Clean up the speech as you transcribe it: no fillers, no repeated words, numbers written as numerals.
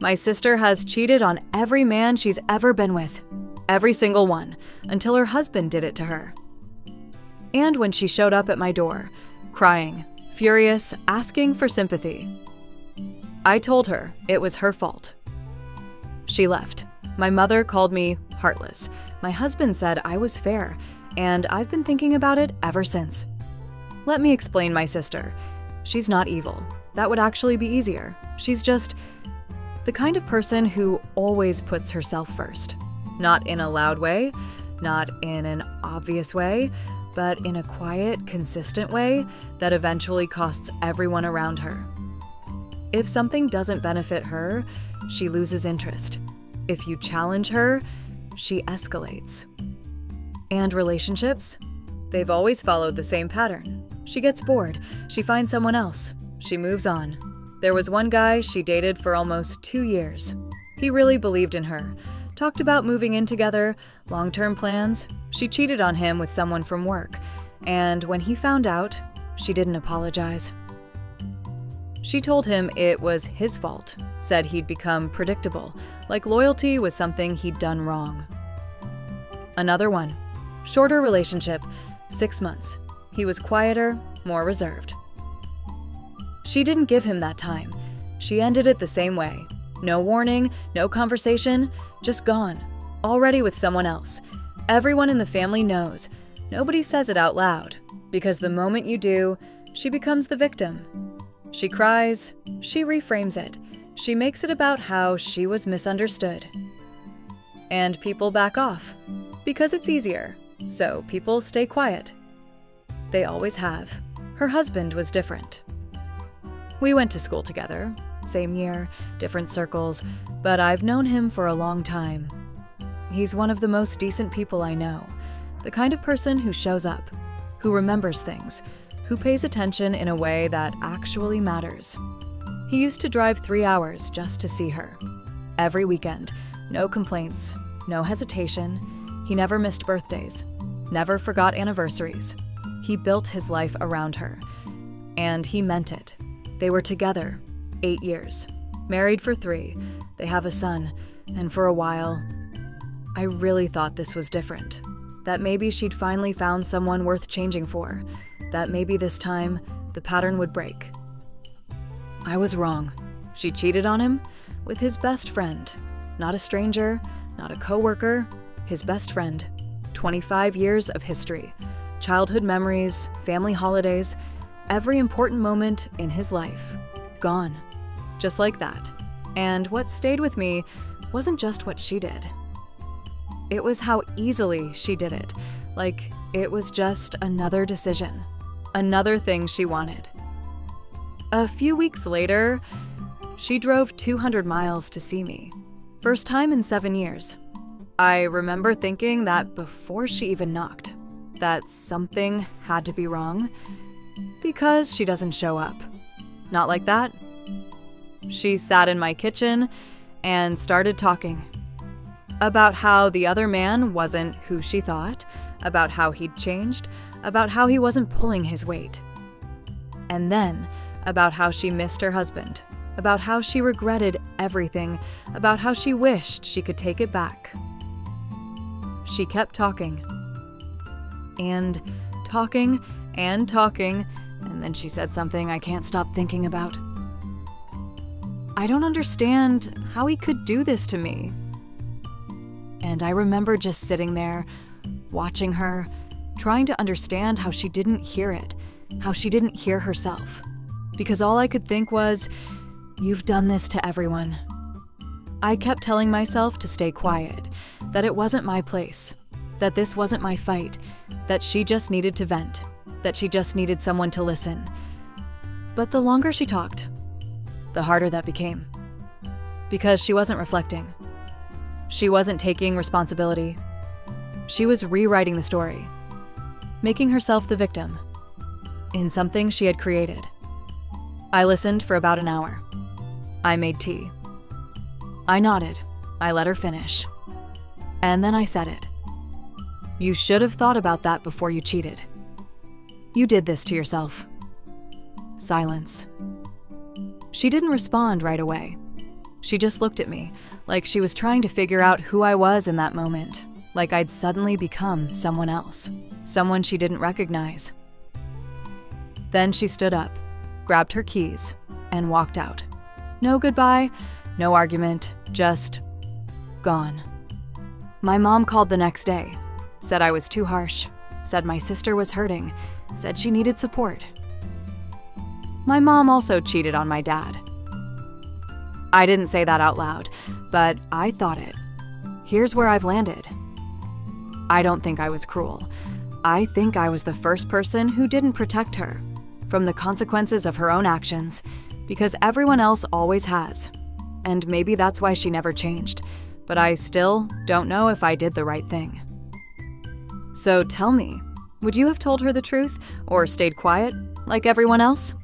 My sister has cheated on every man she's ever been with. Every single one, until her husband did it to her. And when she showed up at my door, crying, furious, asking for sympathy, I told her it was her fault. She left. My mother called me heartless. My husband said I was fair, and I've been thinking about it ever since. Let me explain my sister. She's not evil. That would actually be easier. She's just the kind of person who always puts herself first. Not in a loud way, not in an obvious way, but in a quiet, consistent way that eventually costs everyone around her. If something doesn't benefit her, she loses interest. If you challenge her, she escalates. And relationships? They've always followed the same pattern. She gets bored, she finds someone else, she moves on. There was one guy she dated for almost 2 years. He really believed in her, talked about moving in together, long-term plans. She cheated on him with someone from work, and when he found out, she didn't apologize. She told him it was his fault, said he'd become predictable, like loyalty was something he'd done wrong. Another one. Shorter relationship, 6 months. He was quieter, more reserved. She didn't give him that time. She ended it the same way. No warning, no conversation, just gone. Already with someone else. Everyone in the family knows. Nobody says it out loud, because the moment you do, she becomes the victim. She cries, she reframes it. She makes it about how she was misunderstood. And people back off, because it's easier, so people stay quiet. They always have. Her husband was different. We went to school together, same year, different circles, but I've known him for a long time. He's one of the most decent people I know, the kind of person who shows up, who remembers things, who pays attention in a way that actually matters. He used to drive 3 hours just to see her. Every weekend, no complaints, no hesitation. He never missed birthdays, never forgot anniversaries. He built his life around her, and he meant it. They were together 8 years, married for 3. They have a son, and for a while, I really thought this was different. That maybe she'd finally found someone worth changing for. That maybe this time, the pattern would break. I was wrong. She cheated on him with his best friend. Not a stranger, not a coworker, his best friend. 25 years of history, childhood memories, family holidays, every important moment in his life. Gone. Just like that. And what stayed with me wasn't just what she did. It was how easily she did it. Like it was just another decision. Another thing she wanted. A few weeks later, she drove 200 miles to see me. First time in 7 years. I remember thinking that before she even knocked, that something had to be wrong. Because she doesn't show up. Not like that. She sat in my kitchen and started talking. About how the other man wasn't who she thought, about how he'd changed, about how he wasn't pulling his weight. And then, about how she missed her husband, about how she regretted everything, about how she wished she could take it back. She kept talking. And talking, and talking, and then she said something I can't stop thinking about. I don't understand how he could do this to me. And I remember just sitting there, watching her, trying to understand how she didn't hear it, how she didn't hear herself. Because all I could think was, you've done this to everyone. I kept telling myself to stay quiet, that it wasn't my place, that this wasn't my fight, that she just needed to vent, that she just needed someone to listen. But the longer she talked, the harder that became. Because she wasn't reflecting. She wasn't taking responsibility. She was rewriting the story, making herself the victim in something she had created. I listened for about an hour. I made tea. I nodded. I let her finish. And then I said it. You should have thought about that before you cheated. You did this to yourself. Silence. She didn't respond right away. She just looked at me, like she was trying to figure out who I was in that moment, like I'd suddenly become someone else, someone she didn't recognize. Then she stood up, grabbed her keys, and walked out. No goodbye, no argument, just gone. My mom called the next day, said I was too harsh, said my sister was hurting, said she needed support. My mom also cheated on my dad. I didn't say that out loud, but I thought it. Here's where I've landed. I don't think I was cruel. I think I was the first person who didn't protect her from the consequences of her own actions, because everyone else always has. And maybe that's why she never changed, but I still don't know if I did the right thing. So tell me, would you have told her the truth or stayed quiet like everyone else?